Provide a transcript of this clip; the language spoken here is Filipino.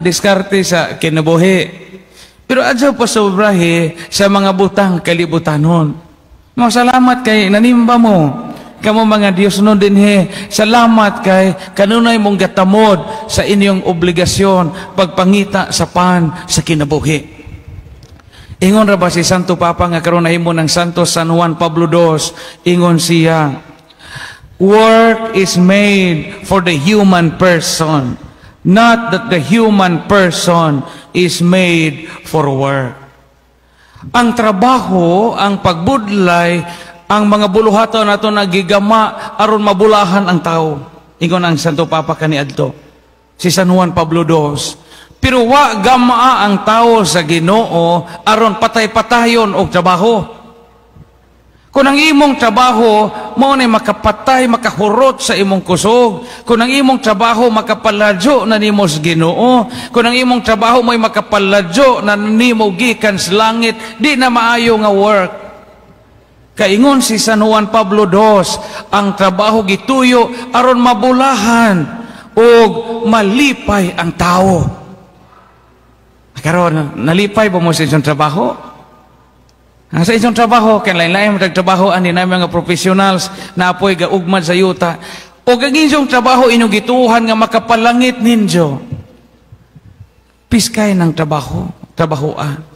diskarte sa kinabuhi. Pero adyo pa sobrahe sa mga butang kalibutanon. Salamat kay nanimba mo. Kamo mga Dios nun din salamat kay kanunay mong gatamod sa inyong obligasyon pagpangita sa pan sa kinabuhi. Ingon ra ba si Santo Papa nga karon nahimo ng Santo San Juan Pablo II, ingon siya, work is made for the human person, not that the human person is made for work. Ang trabaho, ang pagbudlay, ang mga buluhaton nato nagigama aron mabulahan ang tao. Ingon ang Santo Papa kaniadto, si San Juan Pablo II. Pero wa gamaa ang tao sa Ginoo aron patay-patayon og trabaho. Kung ang imong trabaho mao na makapatay, makahurot sa imong kusog, kung ang imong trabaho makapaladyo na nimo sa Ginoo, kung ang imong trabaho may makapaladyo na nimo gikan sa langit, di na maayo nga work. Kaingon si San Juan Pablo II, ang trabaho gituyo aron mabulahan ug malipay ang tao. Karon nalipay ba mo sa inyong trabaho? Sa inyong trabaho, kaya lain-lain magtrabaho ani namin mga professionals na apoy gaugmad sa yuta. O ang inyong trabaho inyong gituhan nga makapalangit ninyo. Piskay ng trabaho, trabahoan.